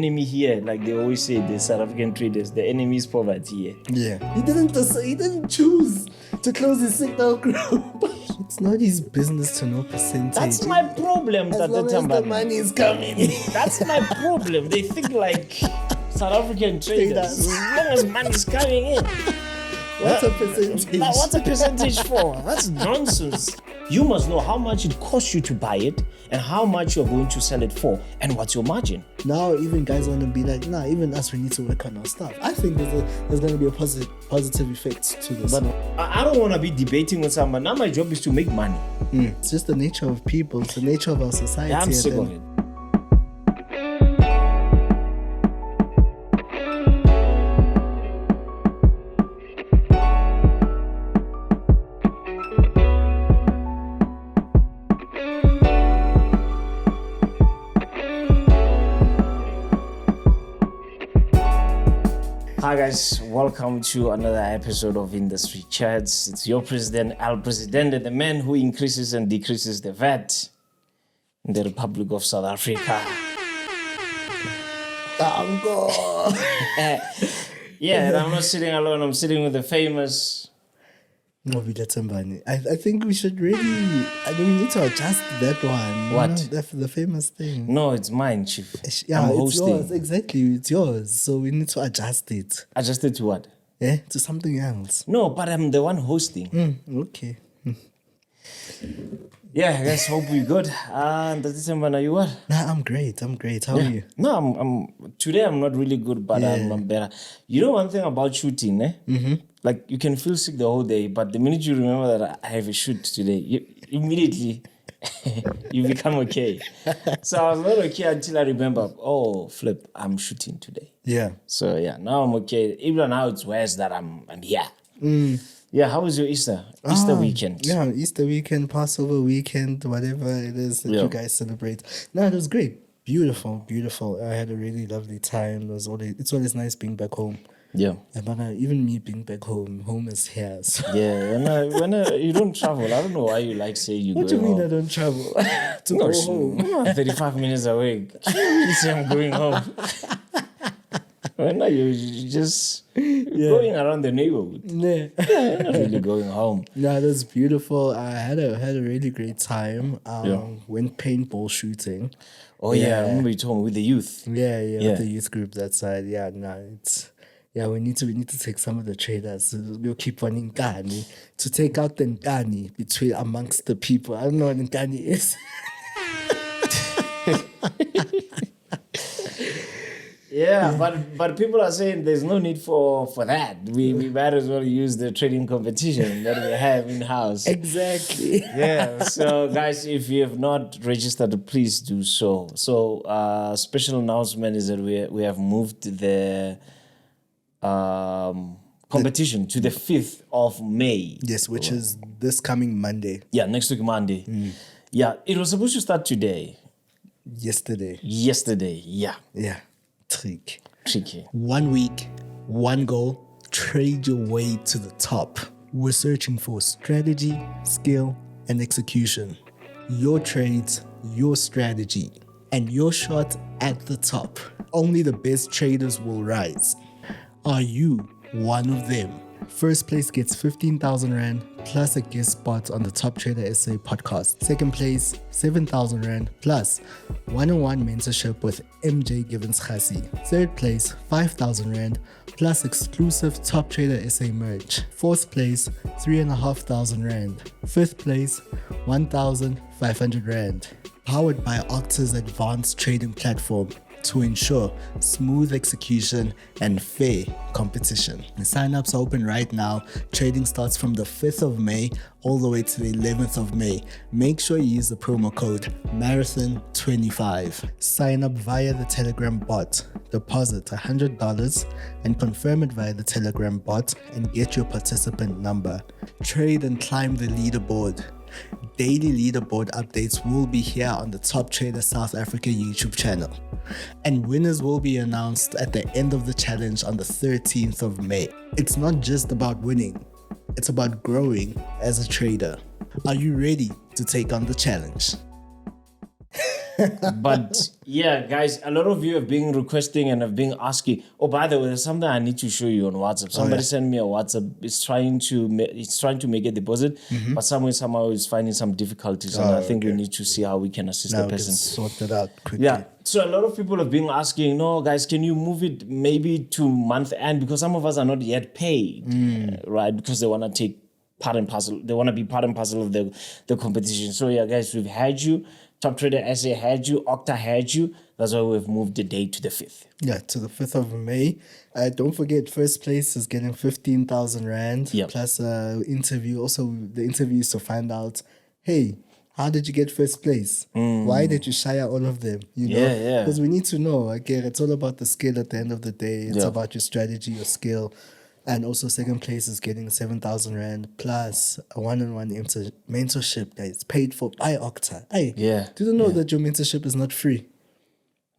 Enemy here, like they always say, the South African traders, the enemy is poverty here. Yeah. He didn't choose to close his signal group. It's not his business to know percentage. That's my problem, as long as the money is coming in. That's my problem. They think like South African traders, as long as money is coming in. What's a percentage? What's a percentage for? That's nonsense. You must know how much it costs you to buy it and how much you're going to sell it for and what's your margin. Now even guys want to be like, nah, even us, we need to work on our stuff. I think there's going to be a positive effect to this. But I don't want to be debating with someone. Now my job is to make money. It's just the nature of people. It's the nature of our society. I'm sick of it. Hi guys, welcome to another episode of Industry Chats. It's your president, El Presidente, the man who increases and decreases the VAT in the Republic of South Africa. Yeah, and I'm not sitting alone, I'm sitting with the famous Nqobile Tembane. I think we should really, we need to adjust that one. What? You know, the famous thing. No, it's mine, Chief. Yeah, I'm it's hosting. yours. Exactly, it's yours. So we need to adjust it. Adjust it to what? To something else. No, but I'm the one hosting. Okay. Yeah, guys, hope we're good. Are you what? Nah, I'm great. How are you? No, I'm today I'm not really good, but I'm better. You know one thing about shooting, Mm-hmm. Like you can feel sick the whole day, but the minute you remember that I have a shoot today, you immediately you become okay. So I was not okay until I remember, oh flip, I'm shooting today. Yeah. So yeah, now I'm okay. Even now it's worse that I'm here. Yeah, how was your Easter weekend? Yeah, Easter weekend, Passover weekend, whatever it is that you guys celebrate. No, it was great. Beautiful. I had a really lovely time. It's always nice being back home. Yeah. But even me being back home is here. So. Yeah, when you don't travel, I don't know why you like saying you go home. What do you mean I don't travel? Go home? I'm 35 minutes away. You say I'm going home. When are you just going around the neighborhood? Yeah. You're not really going home. No, that's beautiful. I had a really great time. Went paintball shooting. Oh yeah, I remember you told me with the youth. Yeah, with the youth group that side. Yeah, we need to take some of the traders. We'll keep on Nkani to take out the Nkani amongst the people. I don't know what Nkani is. Yeah, but people are saying there's no need for that. We might as well use the trading competition that we have in-house. Exactly. Yeah, so guys, if you have not registered, please do so. So special announcement is that we have moved the competition to the 5th of May. Yes, which is this coming Monday. Yeah, next week Monday. Yeah, it was supposed to start today. Yesterday, yeah. Yeah. Tricky. 1 week, one goal, trade your way to the top. We're searching for strategy, skill, and execution. Your trades, your strategy, and your shot at the top. Only the best traders will rise. Are you one of them? First place gets 15,000 Rand plus a guest spot on the Top Trader SA podcast. Second place, 7,000 Rand plus one-on-one mentorship with MJ Givens Kgasi. Third place, 5,000 Rand plus exclusive Top Trader SA merch. Fourth place, 3,500 Rand. Fifth place, 1,500 Rand. Powered by Octa's advanced trading platform to ensure smooth execution and fair competition. The sign-ups are open right now. Trading starts from the 5th of May all the way to the 11th of May. Make sure you use the promo code MARATHON25. Sign up via the Telegram bot. Deposit $100 and confirm it via the Telegram bot and get your participant number. Trade and climb the leaderboard. Daily leaderboard updates will be here on the Top Trader South Africa YouTube channel. And winners will be announced at the end of the challenge on the 13th of May. It's not just about winning, it's about growing as a trader. Are you ready to take on the challenge? But yeah, guys, a lot of you have been requesting and have been asking. Oh, by the way, there's something I need to show you on WhatsApp. Somebody sent me a WhatsApp. It's trying to make a deposit, but somehow is finding some difficulties, and I think we need to see how we can assist the We can person. sort that out quickly. Yeah. So a lot of people have been asking, no, guys, can you move it maybe to month end? Because some of us are not yet paid, right? Because they want to take part and parcel. They want to be part and parcel of the competition. So yeah, guys, we've had you. Top Trader SA had you. Octa had you. That's why we've moved the date to the 5th. Yeah, to the 5th of May. Don't forget, first place is getting 15,000 Rand plus interview. Also, the interview is to find out, hey, how did you get first place? Why did you shire all of them? You know? Yeah. Because we need to know. Again, it's all about the skill at the end of the day. It's about your strategy, your skill. And also second place is getting 7,000 Rand plus a one-on-one mentorship that is paid for by Octa. Hey, do you know that your mentorship is not free?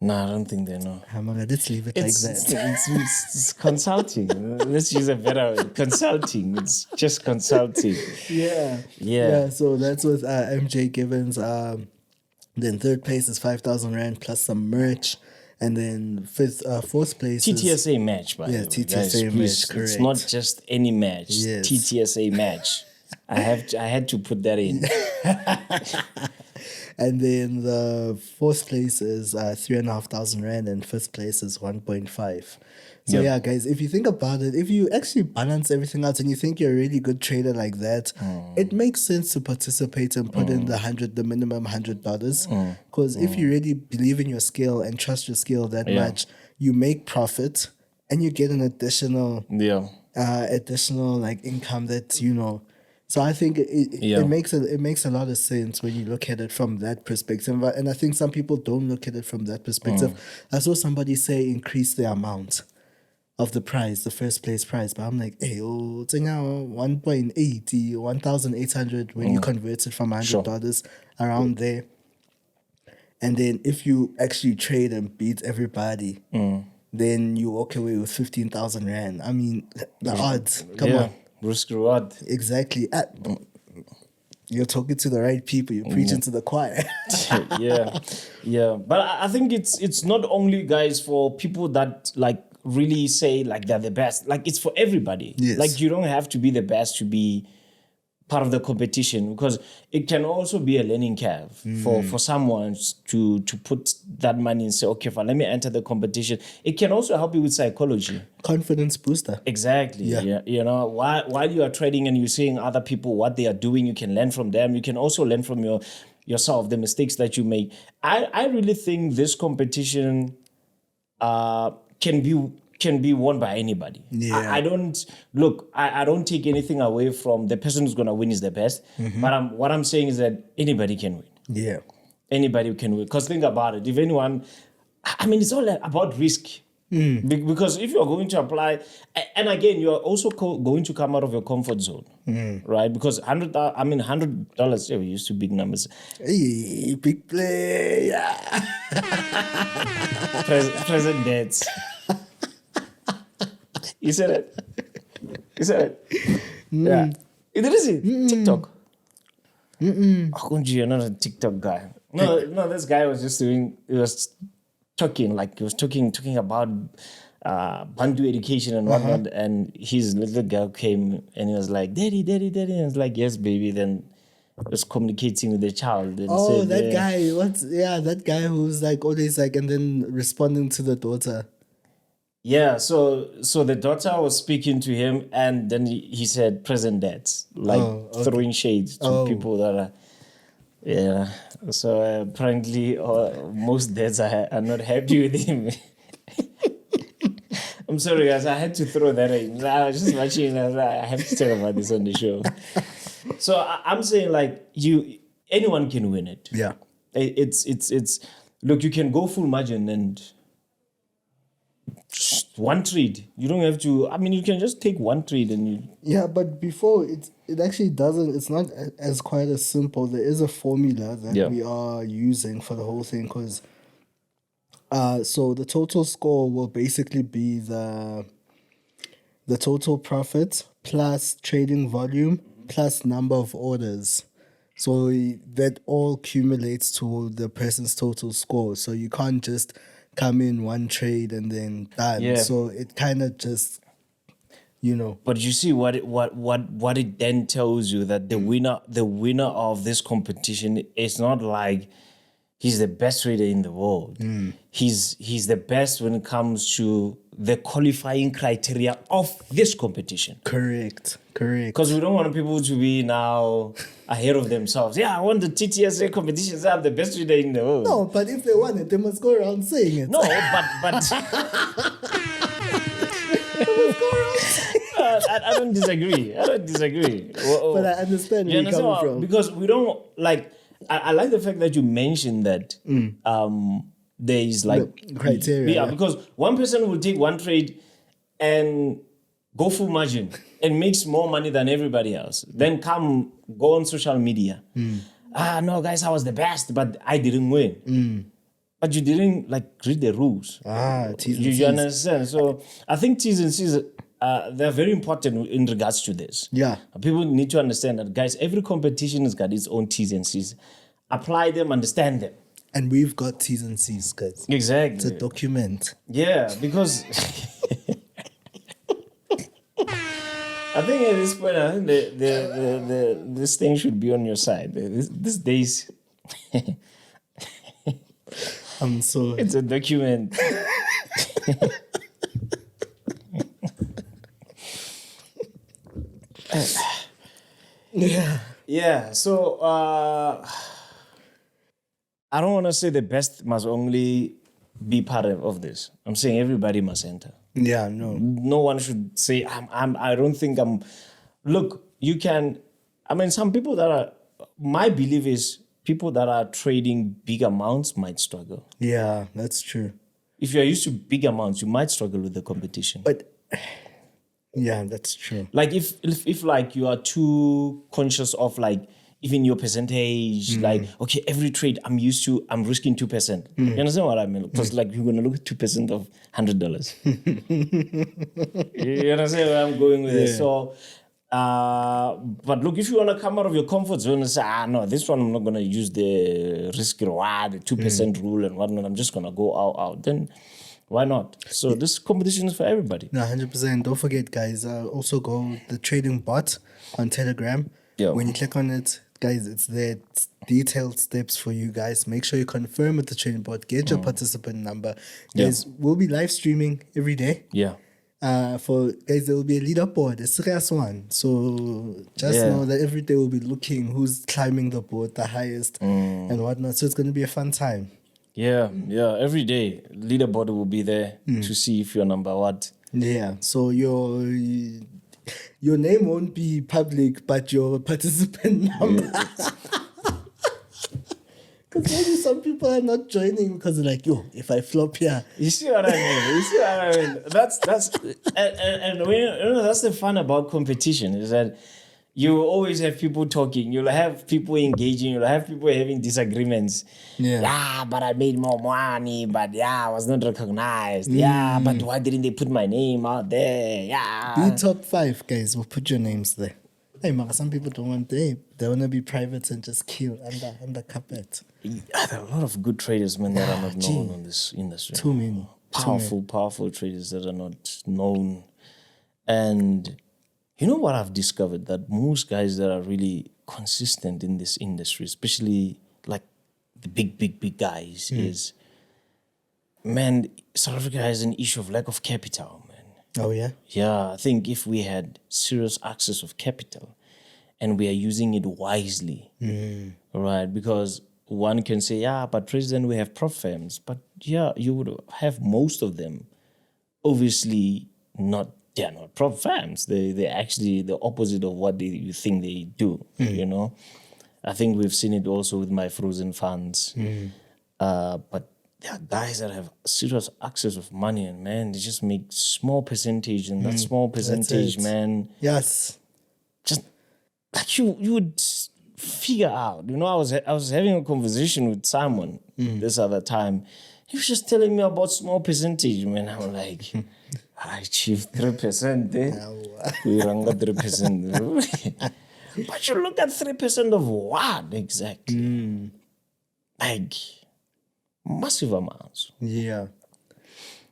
No, I don't think they know. Let's leave it like that. It's consulting. Let's use a better word. Consulting. It's just consulting. Yeah. So that's with MJ Givens. Then third place is 5,000 Rand plus some merch. And then fourth place TTSA match, by the way. TTSA guys, match, correct. It's not just any match. Yes. TTSA match. I had to put that in. And then the fourth place is 3,500 Rand and fifth place is 1.5. So yeah, guys, if you think about it, if you actually balance everything out and you think you're a really good trader like that, it makes sense to participate and put in the minimum $100. Because if you really believe in your skill and trust your skill that much, you make profit and you get an additional like income that, you know. So I think it makes a lot of sense when you look at it from that perspective. And I think some people don't look at it from that perspective. I saw somebody say increase the amount of the prize, the first place prize. But I'm like, hey, it's now 1.80, 1,800 when you convert it from $100 around there. And then if you actually trade and beat everybody, then you walk away with 15,000 Rand. I mean, the odds, come on. Risk reward. Exactly. You're talking to the right people. You're preaching to the choir. yeah. But I think it's not only, guys, for people that like really say like they're the best. Like it's for everybody. Yes. Like you don't have to be the best to be part of the competition, because it can also be a learning curve for someone to put that money and say, okay, fine, let me enter the competition. It can also help you with psychology. Confidence booster. Exactly. Yeah. You know, while you are trading and you're seeing other people, what they are doing, you can learn from them. You can also learn from yourself, the mistakes that you make. I really think this competition can be won by anybody. Yeah. I don't take anything away from the person who's gonna win is the best. But what I'm saying is that anybody can win. Yeah. Anybody can win. Because think about it. If anyone, I mean, it's all about risk. Because if you're going to apply, and again, you're also going to come out of your comfort zone, right? Because $100, we used to big numbers. Hey, big play. Yeah. Present debts. You said it. Yeah. It is TikTok. You're not a TikTok guy. No, this guy was just talking about Bantu education and whatnot, and his little girl came and he was like, Daddy, and I was like, yes, baby. Then was communicating with the child. And said, that guy. That guy who's like always like, and then responding to the daughter. Yeah, so the daughter was speaking to him, and then he said present dads, like throwing shades to people that are, yeah. So apparently most dads are not happy with him. I'm sorry, guys, I had to throw that in. I was just watching, I have to talk about this on the show. So I'm saying, like, anyone can win it. Yeah. It's look, you can go full margin and one trade. You don't have to. I mean, you can just take one trade and you. Yeah, but before it actually doesn't. It's not as quite as simple. There is a formula that we are using for the whole thing, because so the total score will basically be the total profit plus trading volume plus number of orders. So that all accumulates to the person's total score. So you can't just come in one trade and then done. Yeah. So it kind of just, you know. But you see what it then tells you, that the winner of this competition is not like he's the best trader in the world. He's the best when it comes to the qualifying criteria of this competition. Correct. Because we don't want people to be now ahead of themselves. Yeah, I want the TTSA competitions. I'm the best trader in the world. No, but if they want it, they must go around saying it. No, but I don't disagree. But I understand where you're coming from. Because we don't like. I like the fact that you mentioned that there is like the criteria. Yeah, because one person will take one trade and go full margin and makes more money than everybody else. Then go on social media. No, guys, I was the best, but I didn't win. But you didn't like read the rules. T's and C's. You understand? So I think T's and C's they're very important in regards to this. Yeah. People need to understand that, guys, every competition has got its own T's and C's. Apply them, understand them. And we've got T's and C's, guys. Exactly. It's a document. Yeah, because I think at this point, I think this thing should be on your side. These days, I'm sorry. it's a document. Yeah. So I don't want to say the best must only be part of this. I'm saying everybody must enter. Yeah, no. No one should say I don't think I'm. Look, you can. I mean, some people that are. My belief is people that are trading big amounts might struggle. Yeah, that's true. If you're used to big amounts, you might struggle with the competition. But yeah, that's true. Like if like you are too conscious of like even your percentage, like okay, every trade I'm risking 2%. You understand what I mean? Because like you're gonna look at 2% of $100. You understand where I'm going with it? So but look, if you want to come out of your comfort zone and say, no, this one I'm not going to use the risk reward, the 2% rule and whatnot, I'm just going to go out, then why not? So this competition is for everybody. No, 100%. Don't forget, guys, also go the trading bot on Telegram. Yeah. When you click on it, guys, it's there. It's detailed steps for you guys. Make sure you confirm with the trading bot. Get your participant number. Guys, we'll be live streaming every day. Yeah. For guys, there will be a leaderboard, a serious one. So just know that every day we'll be looking who's climbing the board the highest and whatnot. So it's going to be a fun time. Yeah. Every day, leaderboard will be there to see if you're number what. Yeah. So your name won't be public, but your participant number. Because maybe some people are not joining because they're like, yo, if I flop here. You see what I mean? That's and when, that's the fun about competition is that you always have people talking. You'll have people engaging. You'll have people having disagreements. Yeah, but I made more money. But I was not recognized. Yeah, but why didn't they put my name out there? Yeah. Be top 5, guys. We'll put your names there. Hey, Mara, some people don't want they want to be private and just kill under carpet. There are a lot of good traders, man, that are not known in this industry. Too many. Powerful traders that are not known. And you know what I've discovered? That most guys that are really consistent in this industry, especially like the big guys, is, man, South Africa has an issue of lack of capital, man. Oh, yeah? Yeah, I think if we had serious access of capital and we are using it wisely, right? Because one can say, but President, we have prop firms. But you would have most of them obviously not. They're not prop firms. They're actually the opposite of what you think they do, you know? I think we've seen it also with my frozen funds. But there are guys that have serious access of money and, man, they just make small percentage. And that small percentage, man. Yes. Just like you would figure out. You know, I was having a conversation with someone this other time. He was just telling me about small percentage, man. I'm like... I achieved 3%. We rang 3%. But you look at 3% of what exactly? Like massive amounts. Yeah.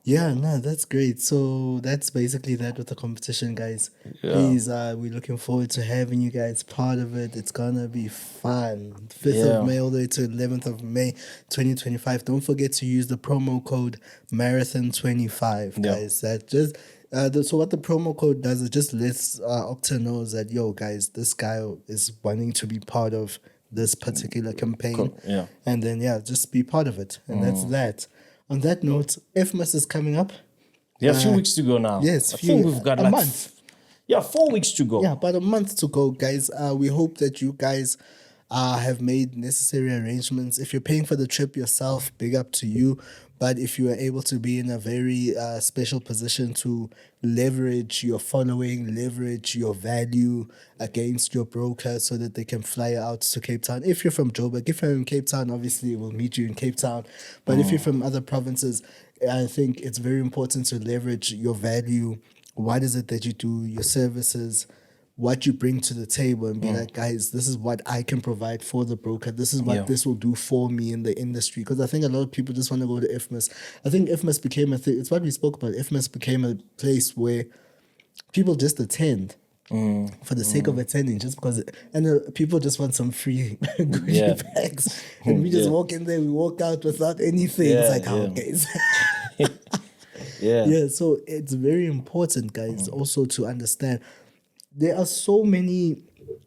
Yeah, no, that's great. So that's basically that with the competition, guys. Yeah. Please, we're looking forward to having you guys part of it. It's gonna be fun. 5th of May all the way to 11th of May, 2025. Don't forget to use the promo code Marathon25, guys. That just so what the promo code does, it just lets Octa knows that, yo, guys, this guy is wanting to be part of this particular campaign. Cool. Yeah. And then just be part of it. And that's that. On that note, FMAS is coming up. Yeah, a few weeks to go now. Yes, I think we've got a month. 4 weeks to go. Yeah, about a month to go, guys. We hope that you guys have made necessary arrangements. If you're paying for the trip yourself, big up to you. But if you are able to be in a very special position to leverage your following, leverage your value against your broker so that they can fly out to Cape Town. If you're from Joburg, if you're in Cape Town, obviously we'll meet you in Cape Town. But if you're from other provinces, I think it's very important to leverage your value. What is it that you do, your services, what you bring to the table, and be like, guys, this is what I can provide for the broker. This is what this will do for me in the industry. Because I think a lot of people just want to go to FMAS. I think FMAS became a thing. It's what we spoke about. FMAS became a place where people just attend for the sake of attending, just because. People just want some free goodie bags. And we just walk in there, we walk out without anything. It's like, how, guys? Yeah, so it's very important, guys, also to understand. There are so many.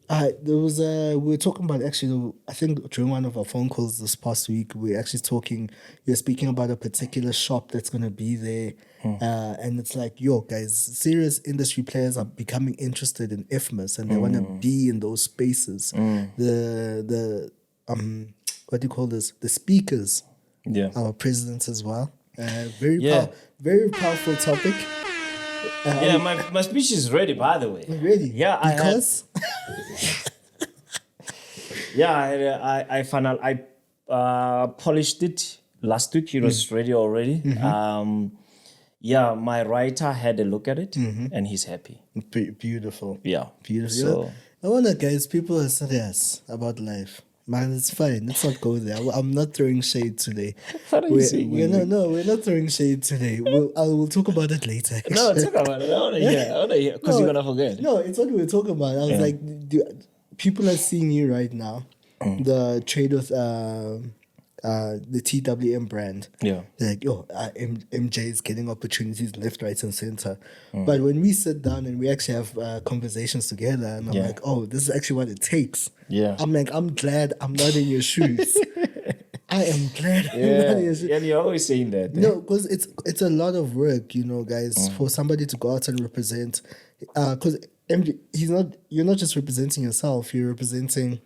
We were talking about, actually, I think during one of our phone calls this past week, we were actually you're speaking about a particular shop that's going to be there. And it's like, yo, guys, serious industry players are becoming interested in IFMAS and they want to be in those spaces. The what do you call this? The speakers, our presidents as well. Very powerful topic. My speech is ready, by the way. Ready? Yeah, because I polished it last week. It was ready already. My writer had a look at it and he's happy. Beautiful. Yeah, beautiful. So I wonder, guys, people are serious about life. Man, it's fine. Let's not go there. I'm not throwing shade today. What are you saying? We're not throwing shade today. We'll talk about it later. No, talk about it. I want to hear because you're gonna forget. No, it's what we were talking about. I was like, people are seeing you right now. The trade with the TWM brand. Yeah. They're like, yo, MJ is getting opportunities left, right, and center. But when we sit down and we actually have conversations together, and I'm like, oh, this is actually what it takes. Yeah. I'm like, I'm glad I'm not in your shoes. I am glad I'm not in your shoes. Yeah, you're always saying that. No, because it's a lot of work, guys, for somebody to go out and represent. Because MJ, you're not just representing yourself, you're representing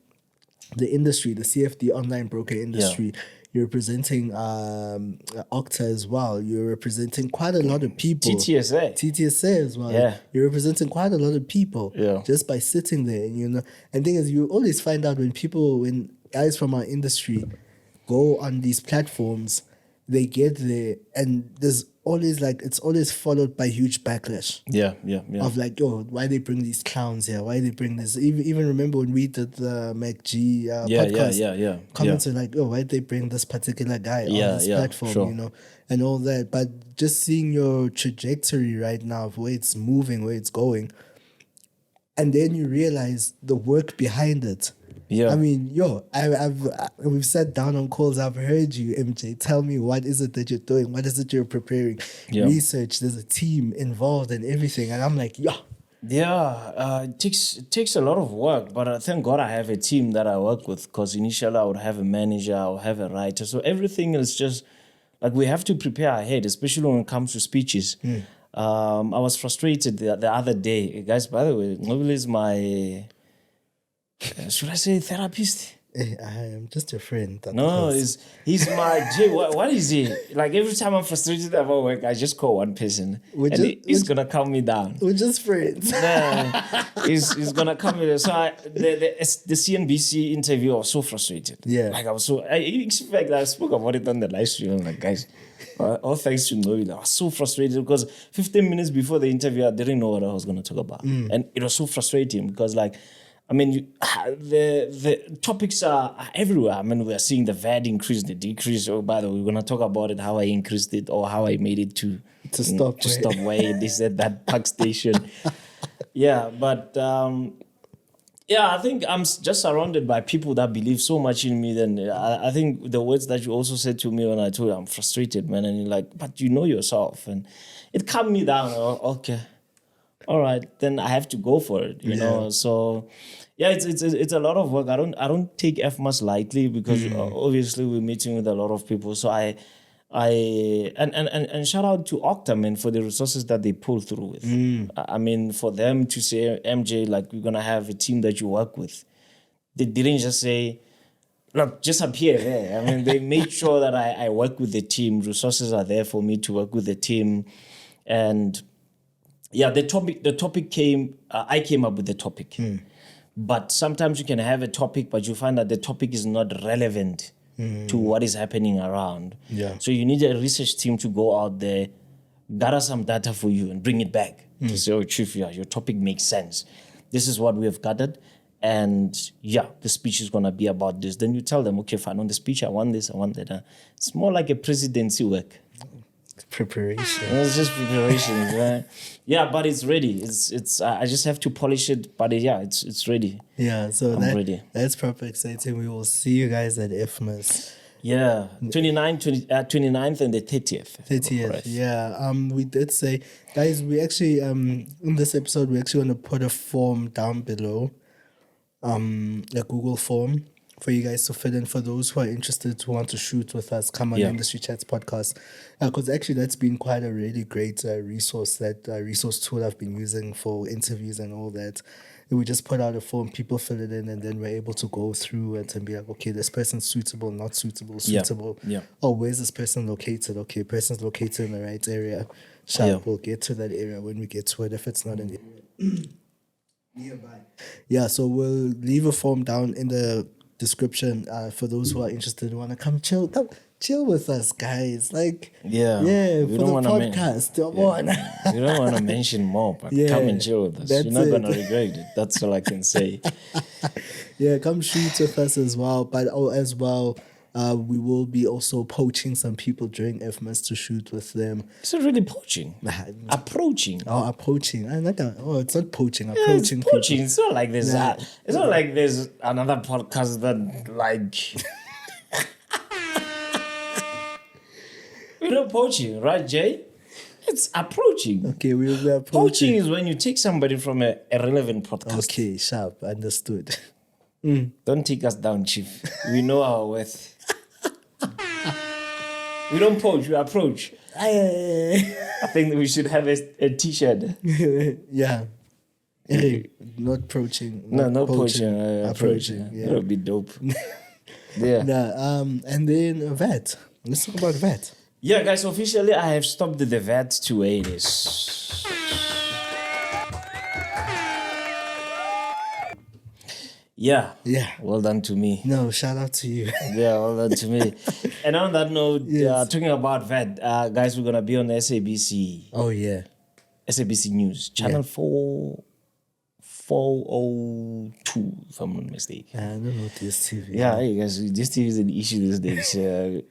the industry, the CFD online broker industry. You're representing Octa as well. You're representing quite a lot of people. TTSA as well. Yeah. You're representing quite a lot of people just by sitting there. And thing is, you always find out when guys from our industry go on these platforms, they get there and there's always it's always followed by huge backlash. Yeah. Of like, yo, why they bring these clowns here? Why they bring this? Even remember when we did the MacG podcast. Comments are like, yo, why they bring this particular guy on this platform, and all that. But just seeing your trajectory right now of where it's moving, where it's going, and then you realize the work behind it. Yeah, I mean, we've sat down on calls. I've heard you, MJ. Tell me, what is it that you're doing? What is it you're preparing? Research. There's a team involved and everything, and I'm like, it takes a lot of work. But thank God I have a team that I work with. Because initially I would have a manager, I would have a writer. So everything is just like we have to prepare ahead, especially when it comes to speeches. I was frustrated the other day, guys. By the way, Nqobile is my. Should I say therapist? I am just a friend. No, he's my what is he? Like every time I'm frustrated about work, I just call one person he's gonna calm me down. We're just friends. He's gonna calm me down. So the CNBC interview, I was so frustrated. Yeah, like in fact, I spoke about it on the live stream. I'm like, guys, all thanks to Nqobile. I was so frustrated because 15 minutes before the interview, I didn't know what I was gonna talk about, and it was so frustrating because I mean, the topics are everywhere. I mean, we are seeing the VAT increase, the decrease. Oh, by the way, we're gonna talk about it, how I increased it or how I made it to stop where they said that park station. Yeah, but yeah, I think I'm just surrounded by people that believe so much in me. Then I think the words that you also said to me when I told you I'm frustrated, man, and you're like, but you know yourself, and it calmed me down. Okay, all right, then I have to go for it, you know. So yeah, it's a lot of work. I don't take FMAS lightly because obviously we're meeting with a lot of people. So and shout out to Octa, man, for the resources that they pull through with. I mean, for them to say, MJ, like, we're gonna have a team that you work with. They didn't just say, look, just appear there. I mean, they made sure that I work with the team. Resources are there for me to work with the team, and yeah, the topic came. I came up with the topic, but sometimes you can have a topic, but you find that the topic is not relevant to what is happening around. Yeah. So you need a research team to go out there, gather some data for you, and bring it back to say, oh, Chief, yeah, your topic makes sense. This is what we have gathered, and yeah, the speech is gonna be about this. Then you tell them, okay, fine. On the speech, I want this, I want that. It's more like a presidency work. Preparation. It's just preparation, right? Yeah, but it's ready. It's. I just have to polish it, but yeah, it's ready. Yeah, so I'm ready. That's proper exciting. We will see you guys at FMAS. Yeah, 29th and the 30th. 30th, yeah. We did say, guys, we actually in this episode we actually want to put a form down below, a Google form for you guys to fill in for those who are interested, who want to shoot with us, come on Industry Chats podcast. Because actually that's been quite a really great resource, that resource tool I've been using for interviews and all that. And we just put out a form, people fill it in, and then we're able to go through it and be like, okay, this person's suitable, not suitable, suitable. Yeah. Oh, where's this person located? Okay, person's located in the right area. Sharp, we'll get to that area when we get to it, if it's not an area nearby. Yeah, so we'll leave a form down in the description for those who are interested and want to come chill with us, guys. Like, for the podcast. You don't want to mention more, but come and chill with us. You're not going to regret it. That's all I can say. Yeah, come shoot with us as well. But we will be also poaching some people during FMAS to shoot with them. It's not really poaching. Approaching. Oh, approaching. It's not poaching. Approaching. It's poaching. It's not like there's it's not like there's another podcast that like we're not poaching, right, Jay? It's approaching. Okay, we're approaching. Poaching is when you take somebody from a relevant podcast. Okay, sharp. Understood. Don't take us down, Chief. We know our worth. We don't poach, we approach. I think that we should have a t-shirt. Yeah. Not poaching. Not poaching. Approaching. Yeah. That would be dope. Yeah. And then VAT. Let's talk about VAT. Yeah, guys, officially I have stopped the VAT to where it is. Yeah. Well done to me. No, shout out to you. Yeah, well done to me. And on that note, talking about VAT, guys, we're going to be on SABC. Oh, yeah. SABC News, channel 402, if I'm not mistaken. I don't know this TV. Yeah, hey guys, this TV is an issue these days. The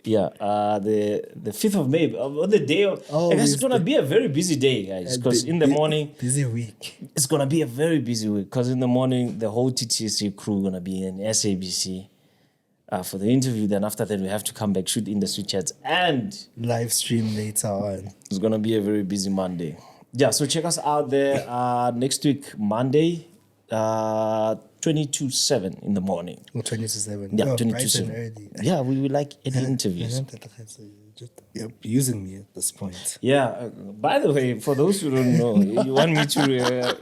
5th of May, on the day of... I guess it's going to be a very busy day, guys, because in the morning... Busy week. It's going to be a very busy week, because in the morning, the whole TTSA crew going to be in SABC for the interview. Then after that, we have to come back, shoot Industry Chats, and... live stream later on. It's going to be a very busy Monday. Yeah, so check us out there next week, Monday, 22:07 in the morning. Oh, 22:07. Yeah, oh, 22:07. Yeah, we like any interviews. Just using me at this point. Yeah, by the way, for those who don't know, you want me to...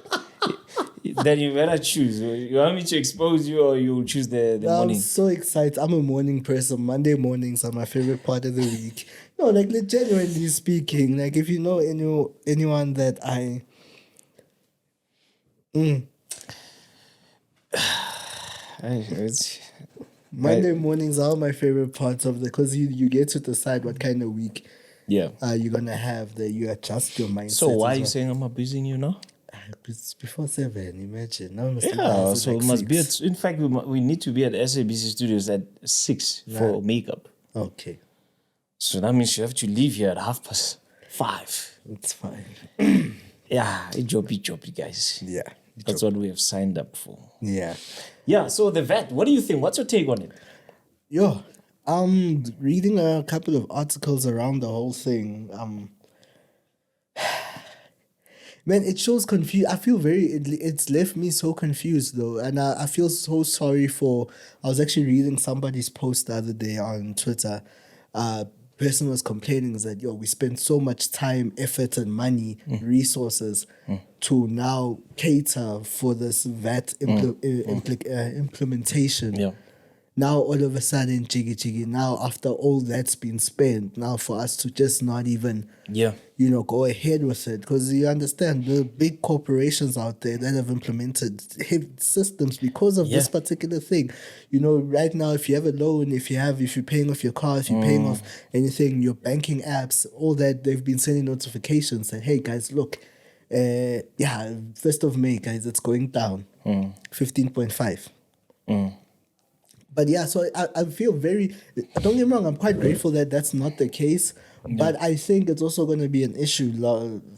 then you better choose. You want me to expose you, or you choose the morning? I'm so excited. I'm a morning person. Monday mornings are my favorite part of the week. No, like genuinely speaking, like if you know anyone that Monday mornings are my favorite parts of because you get to decide what kind of week you're gonna have. That you adjust your mindset. So why are you saying I'm abusing you now? it's before 7, imagine. Now we must Yeah, realize so like it must be 6. in fact, we need to be at SABC Studios at 6 for makeup. Okay, So that means you have to leave here at 5:30. it's fine. Yeah, choppy, guys. Yeah. That's what we have signed up for. Yeah. Yeah, so the VAT, what do you think? What's your take on it? Yo, reading a couple of articles around the whole thing. Man, it shows I feel it's left me so confused though. And I feel so sorry I was actually reading somebody's post the other day on Twitter. Person was complaining is that, yo, we spend so much time, effort and money, resources to now cater for this VAT implementation. Yeah. Now all of a sudden, jiggy, now after all that's been spent, now for us to just not even, go ahead with it. Because you understand, the big corporations out there that have implemented systems because of this particular thing. Right now, if you have a loan, if you're paying off your car, if you're paying off anything, your banking apps, all that, they've been sending notifications that, hey guys, look, 1st of May, guys, it's going down, 15.5. But yeah, so I feel don't get me wrong, I'm quite grateful that that's not the case. But I think it's also going to be an issue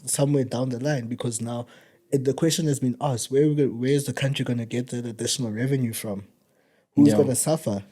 somewhere down the line, because now the question has been asked, where is the country going to get that additional revenue from? Who's going to suffer?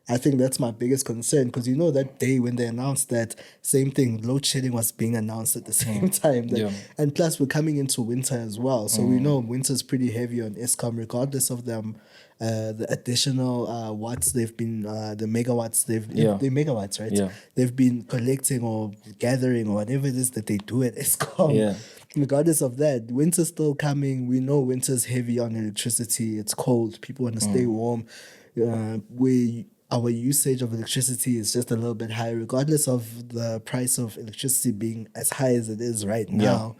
I think that's my biggest concern, because that day when they announced that, same thing, load shedding was being announced at the same time. And plus we're coming into winter as well. So we know winter's pretty heavy on Eskom, regardless of them, the additional watts they've been, the megawatts they're megawatts, right? Yeah. They've been collecting or gathering or whatever it is that they do at Eskom. Yeah. Regardless of that, winter's still coming. We know winter's heavy on electricity. It's cold. People want to stay warm. Our usage of electricity is just a little bit high, regardless of the price of electricity being as high as it is right now.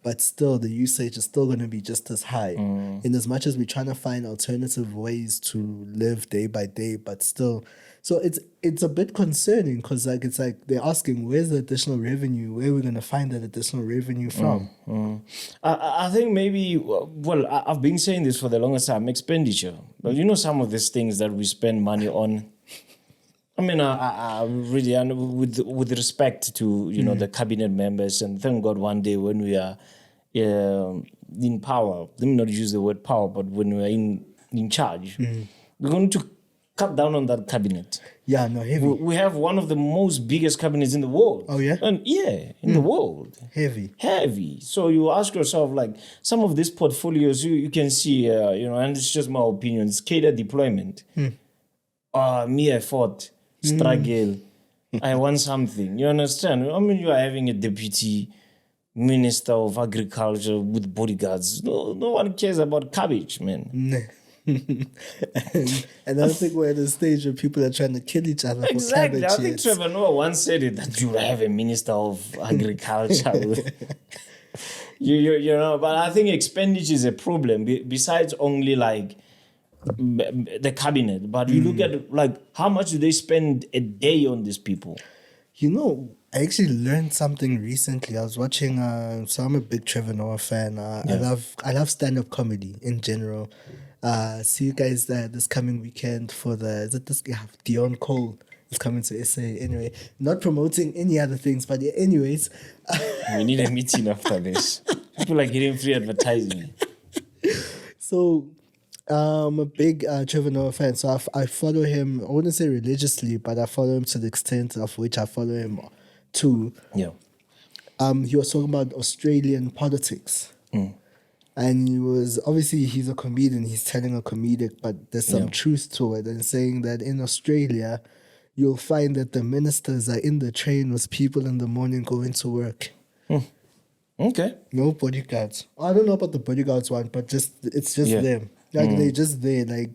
But still, the usage is still going to be just as high. In as much as we're trying to find alternative ways to live day by day, but still. So it's a bit concerning, because it's like they're asking, where's the additional revenue? Where are we going to find that additional revenue from? I think maybe, I've been saying this for the longest time, expenditure. But some of these things that we spend money on, I mean, I really, with respect to, the cabinet members, and thank God one day when we are in power, let me not use the word power, but when we are in charge, we're going to cut down on that cabinet. Yeah, no, heavy. We have one of the most biggest cabinets in the world. Oh, yeah? And in the world. Heavy. So you ask yourself, like, some of these portfolios, you can see, and it's just my opinion, it's cater deployment. I fought, struggle, I want something. You understand? I mean, you are having a deputy minister of agriculture with bodyguards. No one cares about cabbage, man. And I think we're at a stage where people are trying to kill each other for exactly. cabbage. I think Trevor Noah once said it, that you have a minister of agriculture. But I think expenditure is a problem besides only like the cabinet. But you look at like how much do they spend a day on these people? I actually learned something recently. I was watching, so I'm a big Trevor Noah fan. I love stand-up comedy in general. See you guys this coming weekend for Dion Cole is coming to SA. Anyway, not promoting any other things, but yeah, anyways. We need a meeting after this. People are getting free advertising. So, I'm a big Trevor Noah fan, so I follow him, I wouldn't say religiously, but I follow him to the extent of which I follow him too. Yeah. He was talking about Australian politics. And he's a comedian, he's telling a comedic, but there's some truth to it, and saying that in Australia, you'll find that the ministers are in the train with people in the morning going to work. Okay. No bodyguards. I don't know about the bodyguards one, but it's just them. Like they're just there, they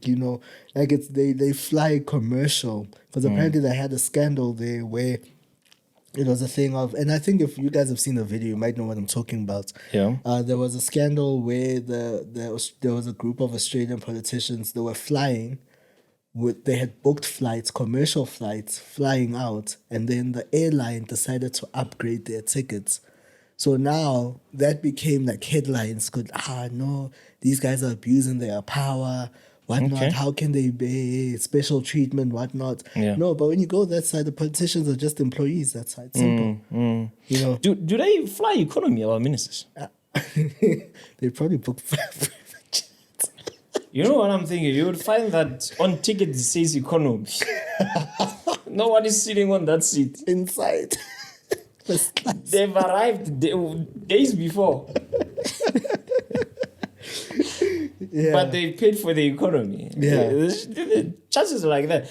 fly commercial. Because apparently they had a scandal there where it was a thing of, and I think if you guys have seen the video, you might know what I'm talking about. Yeah. There was a scandal where there was a group of Australian politicians that were flying. They had booked flights, commercial flights, flying out, and then the airline decided to upgrade their tickets So now that became like headlines. Good, no, these guys are abusing their power, whatnot. Okay. How can they be special treatment, whatnot? Yeah. No, but when you go that side, the politicians are just employees. That side, simple. You know, Do they fly economy, our ministers? they probably book private jets. You know what I'm thinking? You would find that on ticket it says economy. No one is sitting on that seat. Inside. First class. They've arrived days before. Yeah. But they paid for the economy. Yeah. The chances are like that.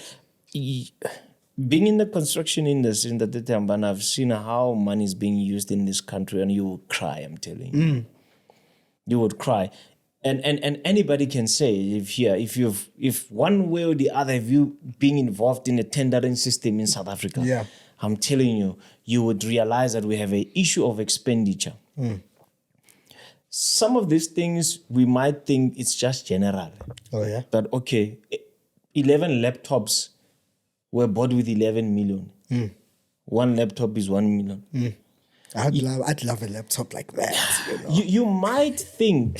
Being in the construction industry in the Tembane, I've seen how money is being used in this country, and you would cry, I'm telling you. You would cry. And anybody can say, if one way or the other, if you being involved in the tendering system in South Africa, Yeah. I'm telling you, you would realize that we have an issue of expenditure. Some of these things we might think it's just general. Oh, yeah? That, okay, 11 laptops were bought with 11 million. One laptop is 1 million. I'd love a laptop like that. You know? You might think,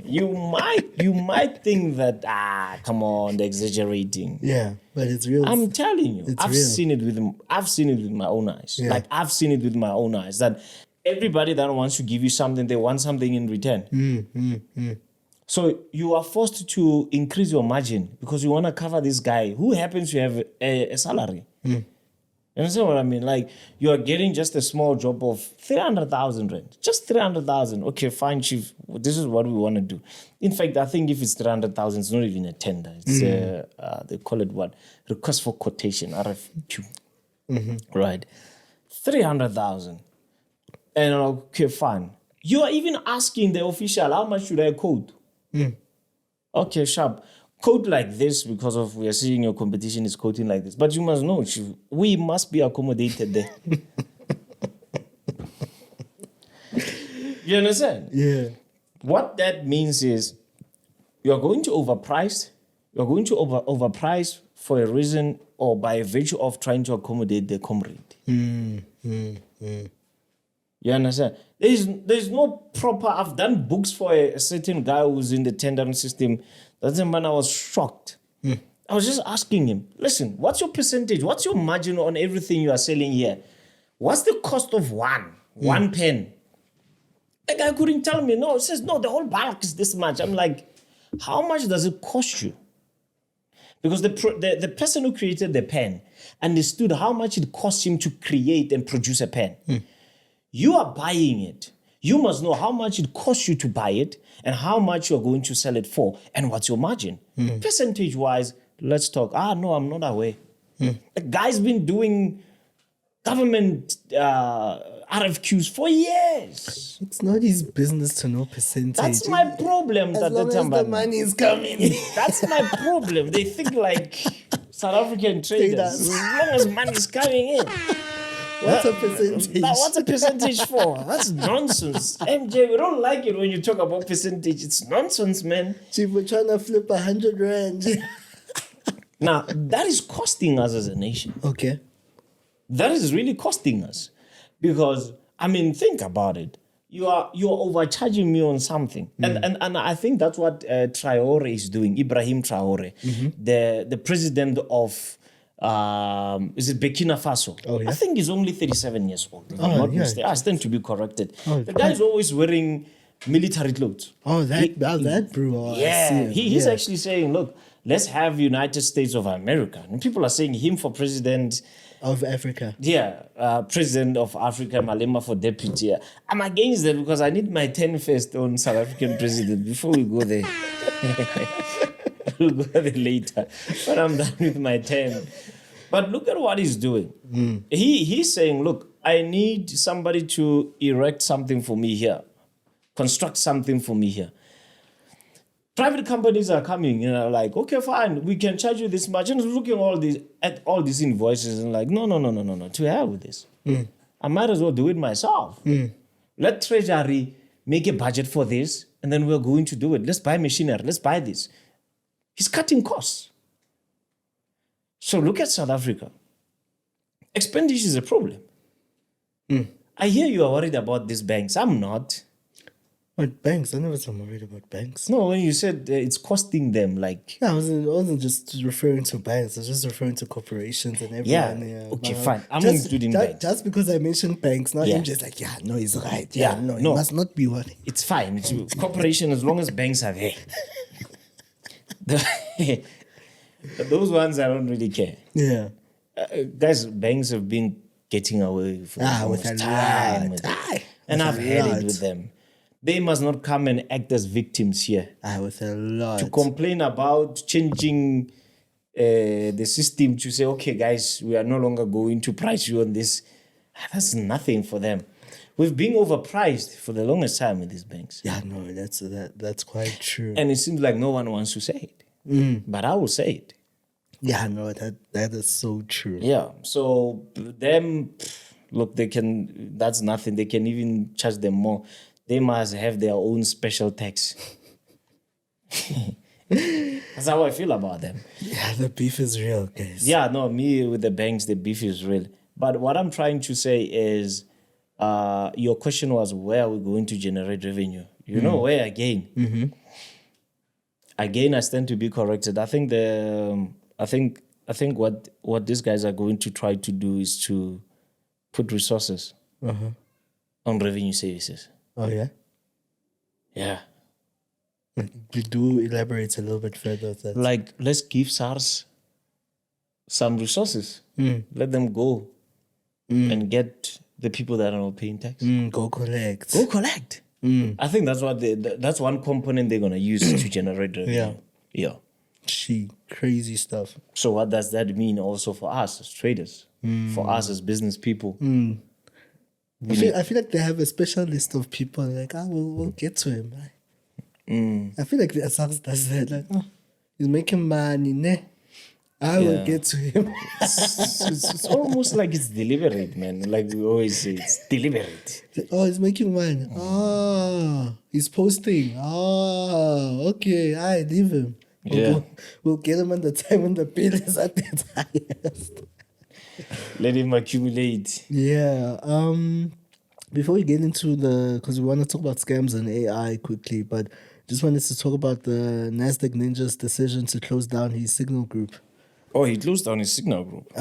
you might think that, come on, they're exaggerating. Yeah, but it's real. I'm telling you, It's I've real. seen it with my own eyes. Yeah. Like I've seen it with my own eyes that everybody that wants to give you something, they want something in return. So you are forced to increase your margin because you want to cover this guy who happens to have a salary. You understand what I mean? Like you are getting just a small job of 300,000 rand, just 300,000. Okay, fine, chief. This is what we want to do. In fact, I think if it's 300,000, it's not even a tender. It's they call it what? Request for quotation, RFQ. Right, 300,000. And okay, fine. You are even asking the official, how much should I quote? Okay, sharp. Quote like this because of we are seeing your competition is quoting like this. But you must know, chief, we must be accommodated there. You understand? Yeah. What that means is you are going to overprice. You are going to overprice for a reason or by virtue of trying to accommodate the comrade. You understand? There's no proper. I've done books for a certain guy who's in the tendering system. That's the man I was shocked. I was just asking him, listen, what's your percentage? What's your margin on everything you are selling here? What's the cost of one pen? The guy couldn't tell me. No, he says, no, the whole bulk is this much. I'm like, how much does it cost you? Because the person who created the pen understood how much it cost him to create and produce a pen. You are buying it. You must know how much it costs you to buy it and how much you're going to sell it for and what's your margin. Percentage-wise, let's talk. No, I'm not aware. The guy's been doing government RFQs for years. It's not his business to know percentage. That's my problem. As long as the money is coming. That's my problem. They think like South African traders. As long as money is coming in. What's a percentage? What's a percentage for? That's nonsense. MJ, we don't like it when you talk about percentage. It's nonsense, man. Chief, we're trying to flip 100 rand. Now, that is costing us as a nation. Okay. That is really costing us. Because, I mean, think about it. You're overcharging me on something. And I think that's what Traore is doing, Ibrahim Traore, the president of... is it Burkina Faso? Oh, yeah? I think he's only 37 years old. If I'm not mistaken. I stand to be corrected. The guy's always wearing military clothes. Oh, that bro. Oh, Yeah, he's actually saying, look, let's have United States of America. And people are saying him for president. Of Africa. Yeah, president of Africa, Malema for deputy. I'm against that because I need my 10 first on South African president before we go there. We'll go there later when I'm done with my 10. But look at what he's doing. He's saying, look, I need somebody to erect something for me here, construct something for me here. Private companies are coming, like, okay, fine, we can charge you this much. And looking at all these invoices and like, no, to hell with this. I might as well do it myself. Let Treasury make a budget for this, and then we're going to do it. Let's buy machinery. Let's buy this. He's cutting costs. So look at South Africa. Expenditure is a problem. I hear you are worried about these banks. I'm not. But banks, I never said I'm worried about banks. No, when you said it's costing them, like... Yeah, I wasn't just referring to banks. I was just referring to corporations and everyone. Yeah, Yeah, okay, but, fine. I'm just, including just, banks. just because I mentioned banks, now Yeah. MJ's like, yeah, no, he's right. Yeah, Yeah, no, no. it must not be worried. It's fine. It's corporation as long as banks are there. Those ones I don't really care. Yeah. Guys, banks have been getting away for the With longest a time lot. with it. Aye, And with I've a had lot. it with them. They must not come and act as victims here. With a lot. To complain about changing the system to say, okay, guys, we are no longer going to price you on this. That's nothing for them. We've been overpriced for the longest time with these banks. Yeah, no, that's quite true. And it seems like no one wants to say it. But I will say it. Yeah, no, that is so true. Yeah. So them, look, that's nothing. They can even charge them more. They must have their own special tax. That's how I feel about them. Yeah, the beef is real, guys. Yeah, no, me with the banks, the beef is real. But what I'm trying to say is, your question was, where are we going to generate revenue? You know where again? Mm-hmm. Again, I stand to be corrected. I think what these guys are going to try to do is to put resources on revenue services. Oh, yeah? Yeah. You do elaborate a little bit further. Like, let's give SARS some resources. Let them go and get the people that are not paying tax. Go collect. Go collect. I think that's one component they're gonna use to generate revenue. Yeah. Crazy stuff. So what does that mean also for us as traders? For us as business people? I feel like they have a special list of people like, we'll get to him. I feel like the SARS does that. Like, he's making money, ne? I will get to him. It's almost like it's deliberate, man. Like we always say, it's deliberate. Oh, he's making money. He's posting. Okay. I leave him. We'll get him on the time when the bill is at its highest. Let him accumulate. Yeah. Before we get into because we want to talk about scams and AI quickly, but just wanted to talk about the Nasdaq Ninja's decision to close down his signal group. Oh, he closed down his signal group.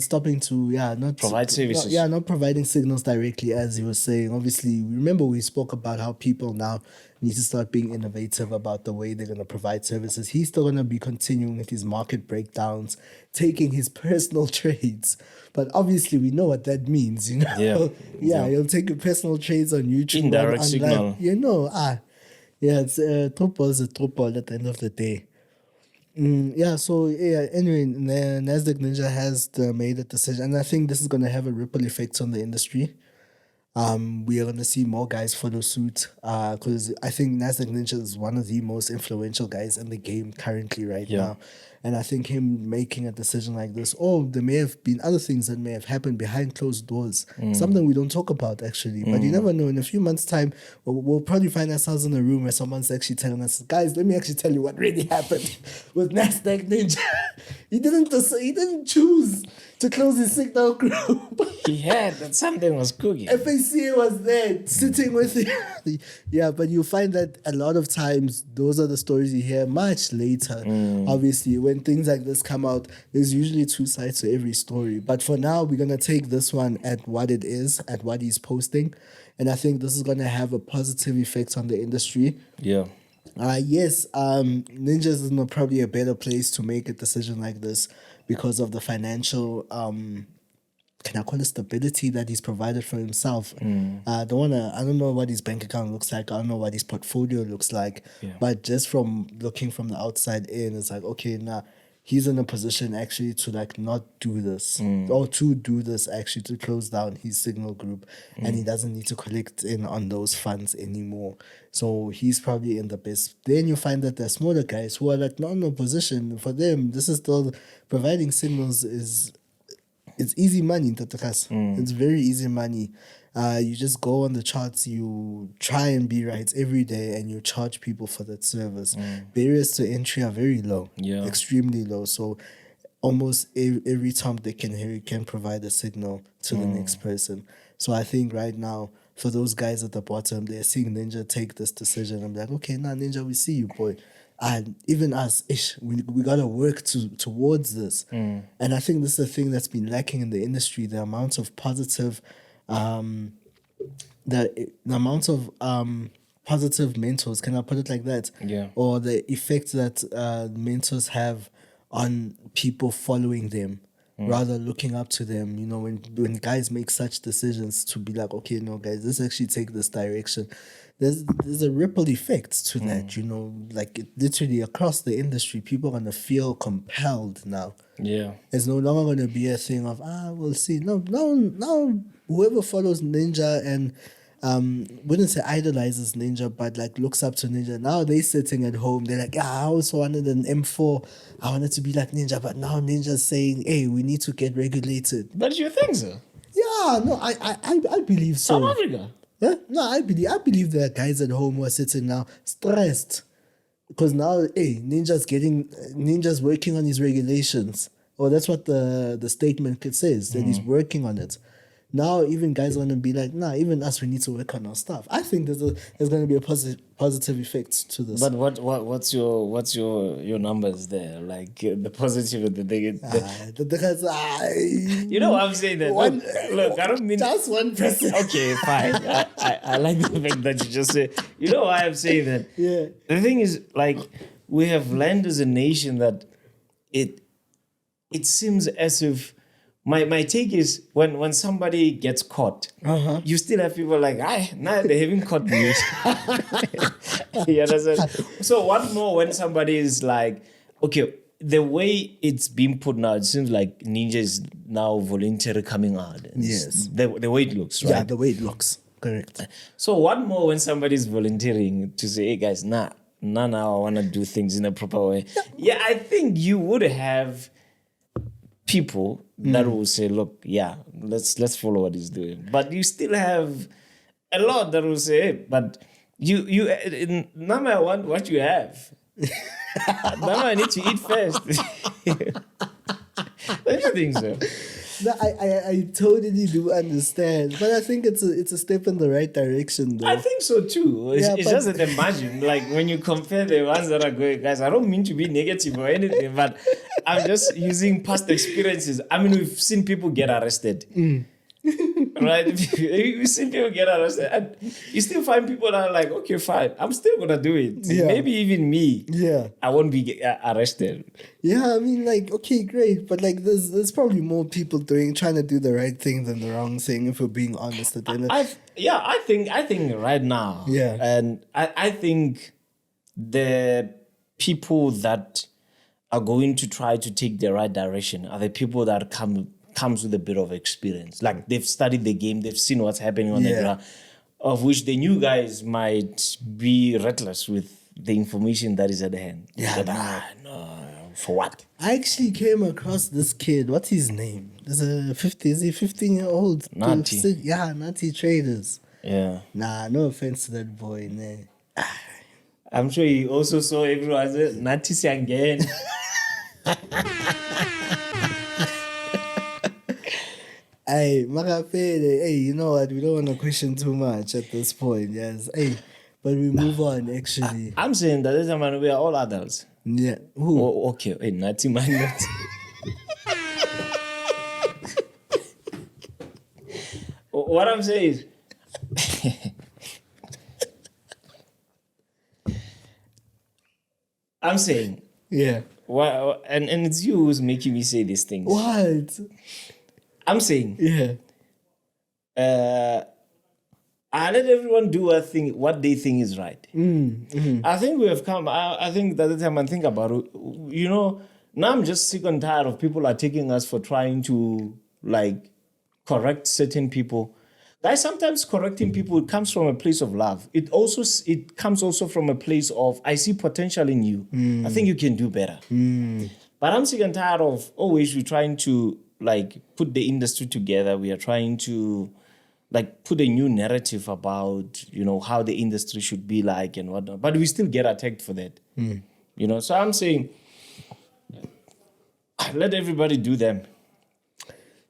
Stopping to not provide services. Not providing signals directly, as he was saying. Obviously, remember we spoke about how people now need to start being innovative about the way they're going to provide services. He's still going to be continuing with his market breakdowns, taking his personal trades. But obviously, we know what that means, you know. Yeah. You'll take your personal trades on YouTube. Indirect signal. You know, it's top ball is a top ball at the end of the day. Anyway, Nasdaq Ninja has made a decision, and I think this is going to have a ripple effect on the industry. We are going to see more guys follow suit because I think Nasdaq Ninja is one of the most influential guys in the game currently right now. And I think him making a decision like this, there may have been other things that may have happened behind closed doors. Something we don't talk about, actually. But you never know. In a few months' time, we'll probably find ourselves in a room where someone's actually telling us, guys, let me actually tell you what really happened with Nasdaq Ninja. He didn't choose to close his signal group. He had that something was cooking. FACA was there sitting with him. Yeah, but you find that a lot of times those are the stories you hear much later. Obviously, when things like this come out, there's usually two sides to every story. But for now, we're going to take this one at what it is, at what he's posting. And I think this is going to have a positive effect on the industry. Yeah. Ninjas is probably a better place to make a decision like this because of the financial, can I call it stability that he's provided for himself. I don't know what his bank account looks like. I don't know what his portfolio looks like. But just from looking from the outside in, it's like, okay, he's in a position actually to not do this or to do this actually to close down his signal group and he doesn't need to collect in on those funds anymore. So he's probably in the best. Then you find that the smaller guys who are not in a position, for them, this is still providing signals it's easy money, Tatakas. It's very easy money. You just go on the charts, you try and be right every day, and you charge people for that service. Barriers to entry are very low, extremely low. So almost every time they can hear, you can provide a signal to the next person. So I think right now, for those guys at the bottom, they're seeing Ninja take this decision. I'm like, okay, now Ninja, we see you, boy. And even us, we gotta work towards this. And I think this is the thing that's been lacking in the industry, the amount of positive the amount of positive mentors, can I put it like that? Yeah. Or the effect that mentors have on people following them, rather looking up to them. You know, when guys make such decisions to be like, okay, no, guys, let's actually take this direction. There's a ripple effect to that, you know, like literally across the industry, people are gonna feel compelled now. Yeah. It's no longer gonna be a thing of we'll see. No, whoever follows Ninja and wouldn't say idolizes Ninja, but like looks up to Ninja. Now they sitting at home, they're like, I also wanted an M4. I wanted to be like Ninja, but now Ninja's saying, hey, we need to get regulated. But you think so? Yeah, no, I believe so. South Africa? Yeah? No, I believe there are guys at home who are sitting now stressed. Because now, hey, Ninja's working on his regulations. Or that's what the statement says, that he's working on it. Now, even guys are going to be like, nah, even us, we need to work on our stuff. I think there's going to be a positive effect to this. But what's your numbers there? Like the positive that they get. You know what I'm saying? That look, I don't mean just 1%. Okay, fine. I like the fact that you just say. You know why I'm saying that? Yeah. The thing is, like, we have learned as a nation that it seems as if my take is when somebody gets caught, you still have people like, nah, they haven't caught me. You understand? So what more when somebody is like, okay, the way it's being put now, it seems like Ninja is now voluntary coming out. Yes. The way it looks, right? Yeah, the way it looks. Correct. So what more when somebody is volunteering to say, hey guys, now I want to do things in a proper way. Yeah, I think you would have people that will say, look, yeah, let's follow what he's doing. But you still have a lot that will say, hey, but you now I want what you have. Now I need to eat first. Don't you think so? No, I totally do understand, but I think it's a step in the right direction, though. I think so too. It's just that imagine, like when you compare the ones that are going, guys, I don't mean to be negative or anything, but I'm just using past experiences. I mean, we've seen people get arrested. Right? We've seen people get arrested. And you still find people that are like, okay, fine, I'm still going to do it. Yeah. Maybe even me. Yeah. I won't be arrested. Yeah, I mean, like, okay, great. But, like, there's probably more people trying to do the right thing than the wrong thing, if we're being honest. At the end. I think right now. Yeah. And I think the people that are going to try to take the right direction are the people that comes with a bit of experience. Like they've studied the game, they've seen what's happening on the ground, of which the new guys might be reckless with the information that is at hand. Yeah. No, for what? I actually came across this kid. What's his name? Is he 15-year-old? Nati. Yeah, Nati Traders. Yeah. Nah, no offense to that boy, man. I'm sure he also saw everyone say, Nati again. Hey, you know what? We don't want to question too much at this point, yes. Hey, but we move on, actually. I'm saying that this man, we are all adults. Yeah. Who? Oh, okay. Hey, Nati man. Nati. What I'm saying is, I'm saying, yeah. Well, and it's you who's making me say these things. What? I'm saying, Yeah. I let everyone do what they think is right. I think we have come. I think that the time I think about it, you know, now I'm just sick and tired of people are taking us for trying to like correct certain people. Guys, sometimes correcting people comes from a place of love. It comes also from a place of I see potential in you. I think you can do better. But I'm sick and tired of always we're trying to like put the industry together. We are trying to like put a new narrative about, you know, how the industry should be like and whatnot. But we still get attacked for that. You know, so I'm saying let everybody do them.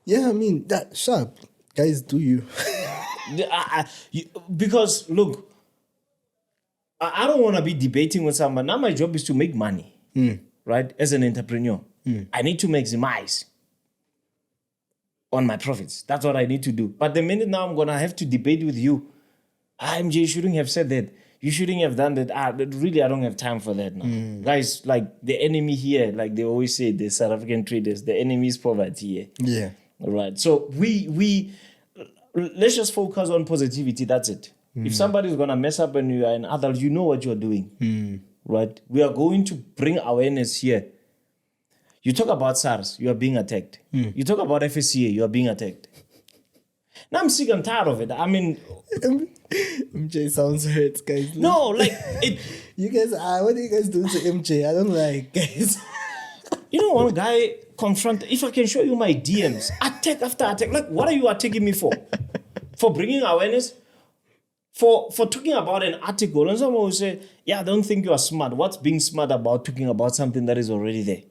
Yeah, I mean, that sharp. Guys, do you? Because look, I don't want to be debating with someone. Now my job is to make money, right? As an entrepreneur, I need to maximize on my profits. That's what I need to do. But the minute now I'm going to have to debate with you, MJ, you shouldn't have said that. You shouldn't have done that. Really, I don't have time for that now. Guys, like the enemy here, like they always say, the South African traders, the enemy is poverty. Yeah. All right. So we let's just focus on positivity. That's it. If somebody's going to mess up and you are an adult, you know what you're doing. Right? We are going to bring awareness here. You talk about SARS, you are being attacked. You talk about FSCA, you are being attacked. Now I'm sick and tired of it. I mean... MJ sounds hurt, guys. No, like... it. You guys, what are you guys doing to MJ? I don't like, guys. You know, one guy confront... If I can show you my DMs, attack after attack. Like, what are you attacking me for? For bringing awareness? For talking about an article, and someone will say, yeah, I don't think you are smart. What's being smart about talking about something that is already there?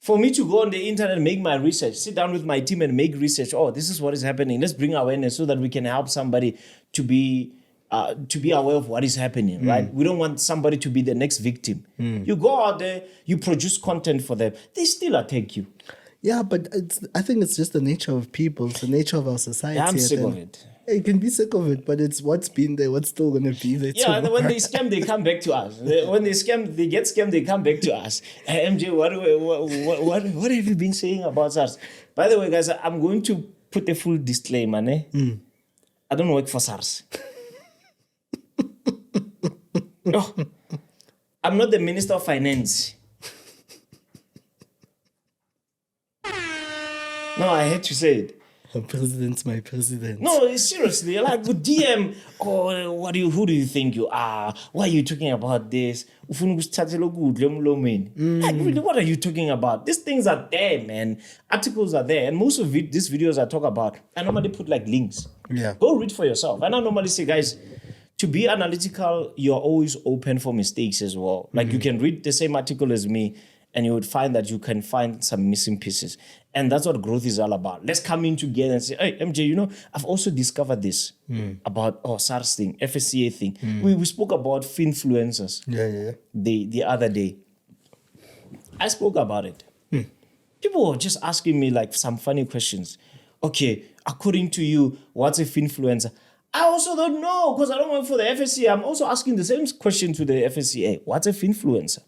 For me to go on the internet and make my research, sit down with my team and make research, oh, this is what is happening. Let's bring awareness so that we can help somebody to be aware of what is happening, right? We don't want somebody to be the next victim. You go out there, you produce content for them. They still attack you. Yeah, but I think it's just the nature of people. It's the nature of our society. Yeah, I'm sick of it. You can be sick of it, but it's what's been there, what's still going to be there. Yeah, and when they scam, they come back to us. When they get scammed, they come back to us. MJ, what have you been saying about SARS? By the way, guys, I'm going to put a full disclaimer. I don't work for SARS. No, I'm not the Minister of Finance. No, I hate to say it. President's my president. No, seriously, like with DM, who do you think you are? Why are you talking about this? Like, really, what are you talking about? These things are there, man. Articles are there. And most of these videos I talk about, I normally put like links. Yeah. Go read for yourself. And I normally say, guys, to be analytical, you're always open for mistakes as well. Like you can read the same article as me, and you would find that you can find some missing pieces. And that's what growth is all about. Let's come in together and say, hey, MJ, you know, I've also discovered this about SARS thing, FSCA thing. We spoke about finfluencers the other day. I spoke about it. People were just asking me like some funny questions. Okay, according to you, what's a finfluencer? I also don't know because I don't work for the FSCA. I'm also asking the same question to the FSCA. What's a finfluencer?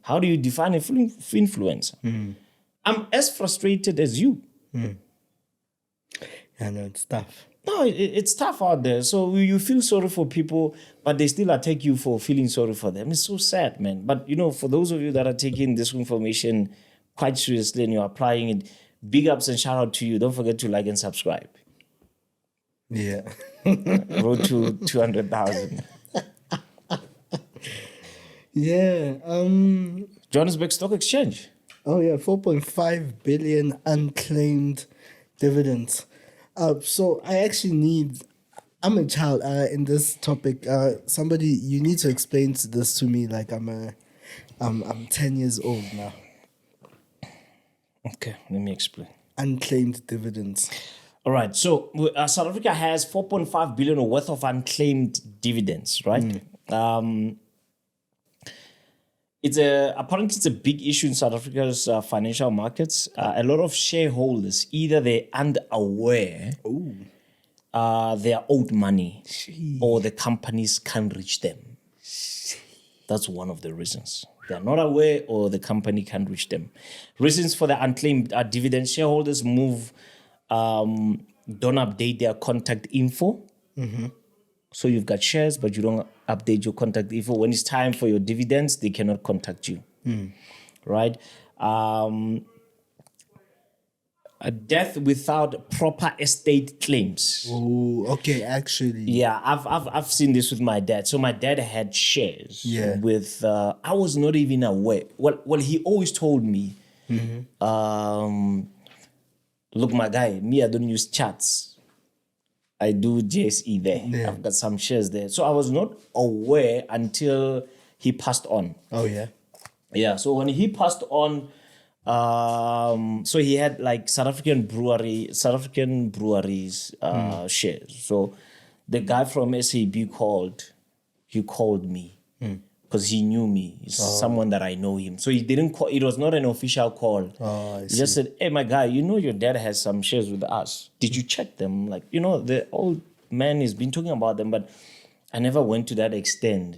How do you define a finfluencer? I'm as frustrated as you. I know, it's tough. No, it's tough out there. So you feel sorry for people, but they still attack you for feeling sorry for them. It's so sad, man. But, you know, for those of you that are taking this information quite seriously and you're applying it, big ups and shout out to you. Don't forget to like and subscribe. Yeah. Road to 200,000. Yeah. Johannesburg Stock Exchange. Oh, yeah. 4.5 billion unclaimed dividends. So I actually I'm a child in this topic. Somebody, you need to explain this to me like I'm 10 years old now. Okay, let me explain. Unclaimed dividends. All right, so South Africa has 4.5 billion worth of unclaimed dividends, right? Apparently it's a big issue in South Africa's financial markets. A lot of shareholders, either they're unaware they are owed money or the companies can't reach them. That's one of the reasons. They're not aware or the company can't reach them. Reasons for the unclaimed dividend: shareholders don't update their contact info. So you've got shares, but you don't update your contact info. When it's time for your dividends, they cannot contact you. Right? A death without proper estate claims. Oh, okay, actually. Yeah, I've seen this with my dad. So my dad had shares with, I was not even aware. Well, he always told me, look, my guy, me, I don't use charts. I do JSE there. Yeah. I've got some shares there. So I was not aware until he passed on. Oh, yeah? Yeah, so when he passed on, So he had like South African breweries shares. So the guy from SAB called me because he knew me. He's someone that I know him. So he didn't call. It was not an official call. He just said, "Hey, my guy, your dad has some shares with us. Did you check them? Like, the old man has been talking about them, but I never went to that extent,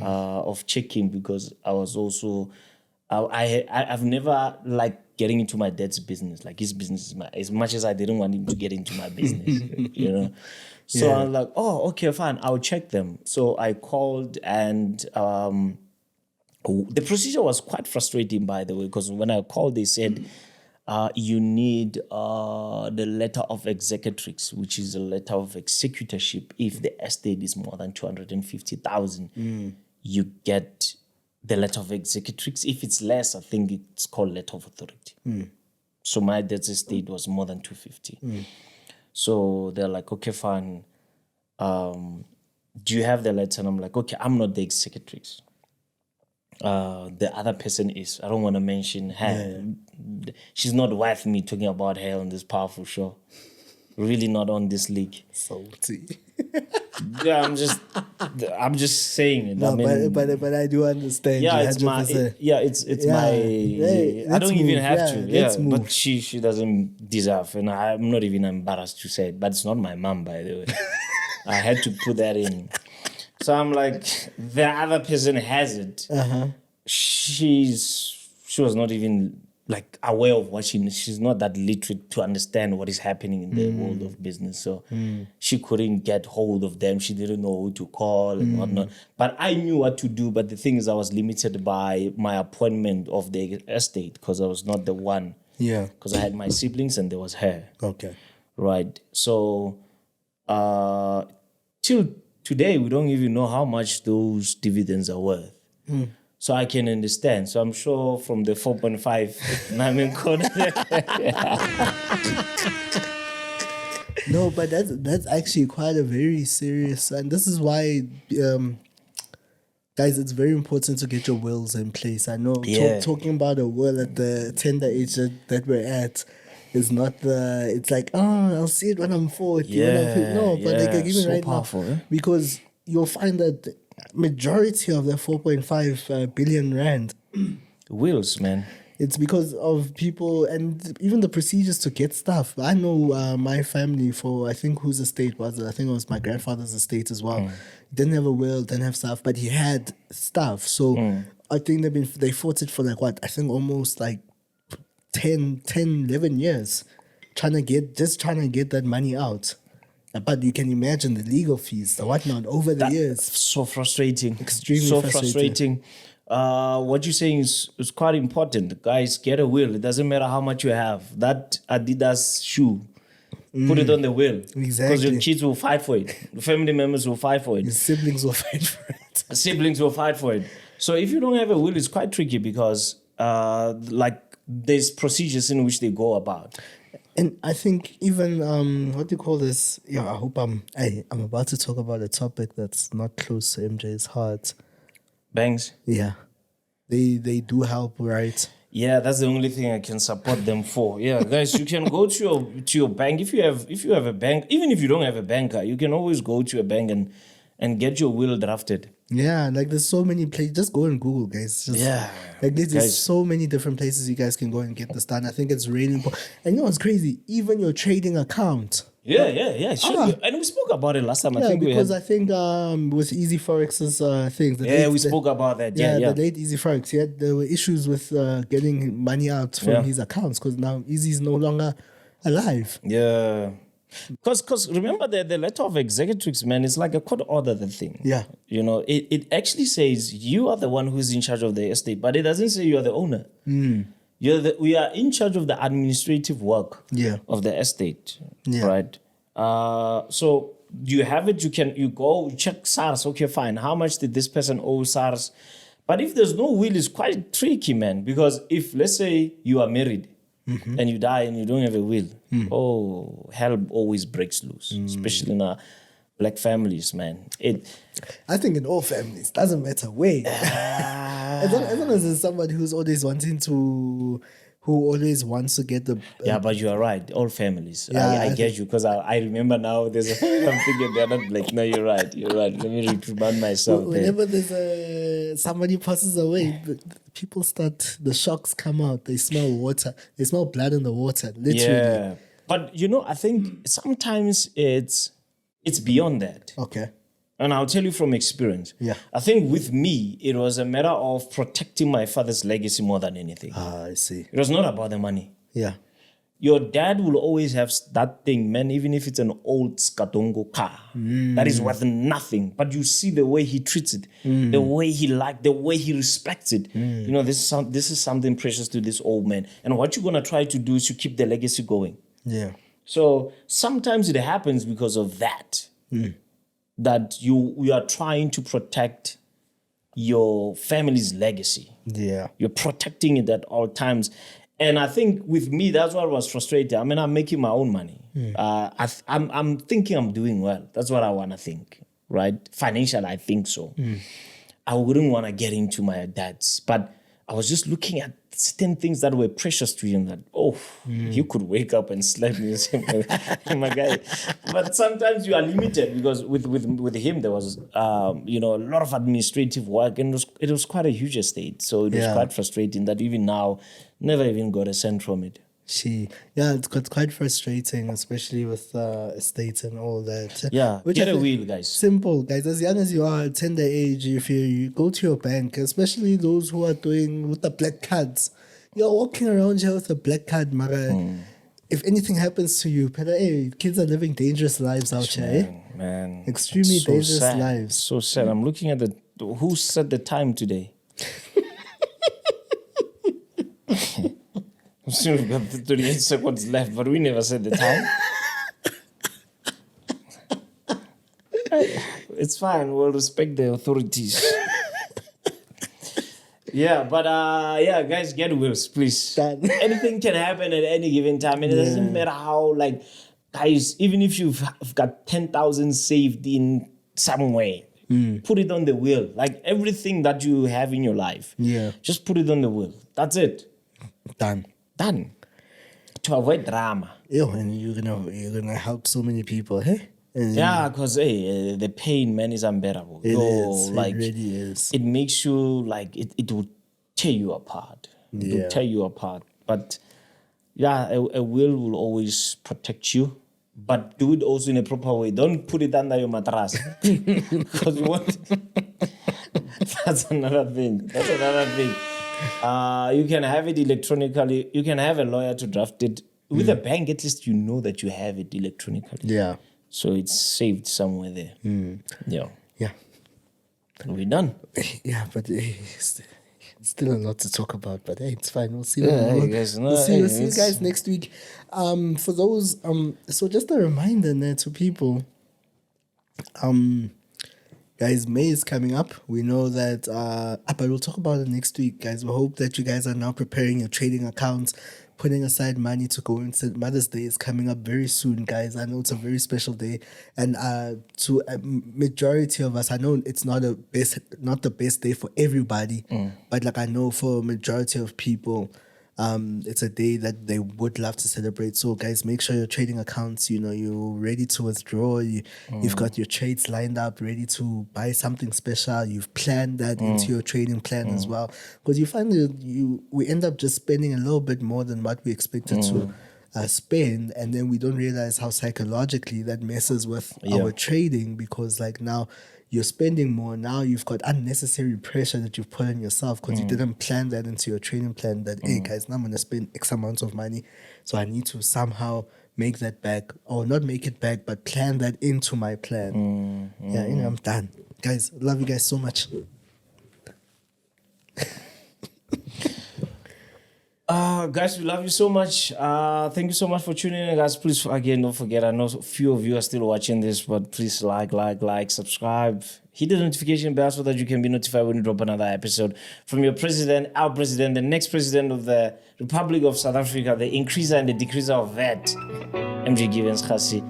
of checking because I was also, I've never liked getting into my dad's business. Like his business is as much as I didn't want him to get into my business, So I was like, oh, okay, fine, I'll check them. So I called and the procedure was quite frustrating, by the way, because when I called, they said, you need the letter of executrix, which is a letter of executorship. If the estate is more than 250,000, you get the letter of executrix. If it's less, I think it's called letter of authority. So my dad's estate was more than 250. So they're like, okay, fine. Do you have the letter? And I'm like, okay, I'm not the executrix. The other person is. I don't want to mention her. Yeah. She's not worth me talking about her on this powerful show. Really not on this league. Salty. Yeah, I'm just saying it. No, but I do understand. Yeah, it's my. I don't even have to. Yeah, but she doesn't deserve, and I'm not even embarrassed to say it. But it's not my mom, by the way. I had to put that in. So I'm like, the other person has it. She was not even like aware of what she's not that literate to understand what is happening in the world of business. So she couldn't get hold of them. She didn't know who to call and whatnot. But I knew what to do. But the thing is, I was limited by my appointment of the estate because I was not the one. Yeah. Because I had my siblings and there was her. Okay. Right. So till today, we don't even know how much those dividends are worth. So I can understand. So I'm sure from the 4.5, No, but that's actually quite a very serious, and this is why, guys, it's very important to get your wills in place. I know talking about a will at the tender age that we're at is not it's like, I'll see it when I'm 40. But like even so right powerful, now, because you'll find that majority of the 4.5 billion rand wills, man. It's because of people and even the procedures to get stuff. I know my family I think whose estate was it? I think it was my grandfather's estate as well. He didn't have a will, didn't have stuff, but he had stuff. So I think they fought it for like what? I think almost like 10, 11 years trying to get that money out. But you can imagine the legal fees, the whatnot over the years. So frustrating. Extremely frustrating. What you're saying is quite important. Guys, get a will. It doesn't matter how much you have. That Adidas shoe, put it on the will. Exactly. Because your kids will fight for it. The family members will fight for it. Your siblings will fight for it. Siblings will fight for it. So if you don't have a will, it's quite tricky because there's procedures in which they go about. And I think even what do you call this? Yeah, I hope I'm about to talk about a topic that's not close to MJ's heart. Banks. Yeah, they do help, right? Yeah, that's the only thing I can support them for. Yeah, guys, you can go to your bank if you have a bank. Even if you don't have a banker, you can always go to a bank and get your will drafted. Yeah, like there's so many places. Just go and Google, guys. Like there's so many different places you guys can go and get this done. I think it's really important. And you know what's crazy? Even your trading account. Yeah. And we spoke about it last time. I think with Easy Forex's things. We spoke about that. Yeah. The late Easy Forex. There were issues with getting money out from his accounts because now Easy is no longer alive. Yeah. Because remember the letter of executrix, man, it's like a court order, the thing. Yeah. It actually says you are the one who's in charge of the estate, but it doesn't say you are the owner. We are in charge of the administrative work of the estate. Yeah. Right? So you have it, you go check SARS. Okay, fine. How much did this person owe SARS? But if there's no will, it's quite tricky, man, because if, let's say, you are married, and you die and you don't have a will, hell always breaks loose, especially now. black families, man. I think in all families, doesn't matter where. As long as there's somebody who always wants to get the... yeah, but you are right. All families. Yeah, I get you, because I remember now there's a family I'm thinking they're not black. No, you're right. Let me reprimand myself. Whenever there's somebody passes away, people the shocks come out. They smell water. They smell blood in the water, literally. Yeah. But, I think sometimes it's beyond that. Okay. And I'll tell you from experience. Yeah. I think with me, it was a matter of protecting my father's legacy more than anything. Ah, I see. It was not about the money. Yeah. Your dad will always have that thing, man, even if it's an old Skatongo car that is worth nothing. But you see the way he treats it, the way he the way he respects it. This is something precious to this old man. And what you're going to try to do is to keep the legacy going. Yeah. So sometimes it happens because of that. That you are trying to protect your family's legacy. Yeah. You're protecting it at all times. And I think with me, that's what was frustrating. I mean, I'm making my own money. I'm thinking I'm doing well. That's what I want to think, right? Financially, I think so. I wouldn't want to get into my dad's. But I was just looking at certain things that were precious to him that, you could wake up and slap me and say, my guy. But sometimes you are limited because with him, there was, a lot of administrative work, and it was quite a huge estate. So it was quite frustrating that even now, never even got a cent from it. It's quite frustrating, especially with estates and all that. Yeah, get a wheel, guys. Simple, guys. As young as you are, at tender age, if you go to your bank, especially those who are doing with the black cards, you're walking around here with a black card, Mara. If anything happens to you, kids are living dangerous lives out here. Man, extremely dangerous lives. So sad. I'm looking at who set the time today. Still we've got 38 seconds left, but we never said the time. It's fine. We'll respect the authorities. Guys, get wills, please. Anything can happen at any given time. And it doesn't matter how, guys, even if you've got 10,000 saved in somewhere, put it on the wheel. Like everything that you have in your life. Yeah. Just put it on the wheel. That's it. Done. To avoid drama. And you're gonna help so many people, hey? Because the pain, man, is unbearable. It really is. It makes you it will tear you apart. It will tear you apart. But a will always protect you. But do it also in a proper way. Don't put it under your mattress. Because you want. That's another thing. You can have it electronically. You can have a lawyer to draft it. With a bank, at least you know that you have it electronically. Yeah. So it's saved somewhere there. Yeah. We're done. Yeah, but still a lot to talk about. But hey, it's fine. We'll see. We'll see you guys next week. For those, so just a reminder to people. Guys, May is coming up. We know that, but we'll talk about it next week, guys. We hope that you guys are now preparing your trading accounts, putting aside money to go into Mother's Day is coming up very soon, guys. I know it's a very special day, and to a majority of us, I know it's not the best day for everybody, but I know for a majority of people, it's a day that they would love to celebrate. So guys, make sure your trading accounts, you're ready to withdraw. You've got your trades lined up, ready to buy something special. You've planned that into your trading plan as well. Because you find that we end up just spending a little bit more than what we expected to spend, and then we don't realize how psychologically that messes with our trading, because now you're spending more. Now you've got unnecessary pressure that you've put on yourself because you didn't plan that into your trading plan that, hey guys, now I'm going to spend X amount of money. So I need to somehow make that back, or not make it back, but plan that into my plan. I'm done. Guys, love you guys so much. Guys, we love you so much. Thank you so much for tuning in, guys. Please, again, don't forget, I know a few of you are still watching this, but please like, subscribe, hit the notification bell so that you can be notified when we drop another episode from your president, our president, the next president of the Republic of South Africa, the increaser and the decreaser of VAT, MJ Givens Kgasi.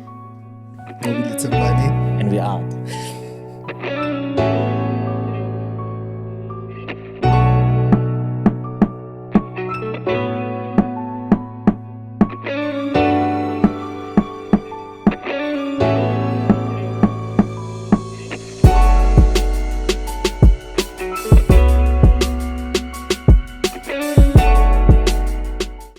Nqobile Tembane. and we're out.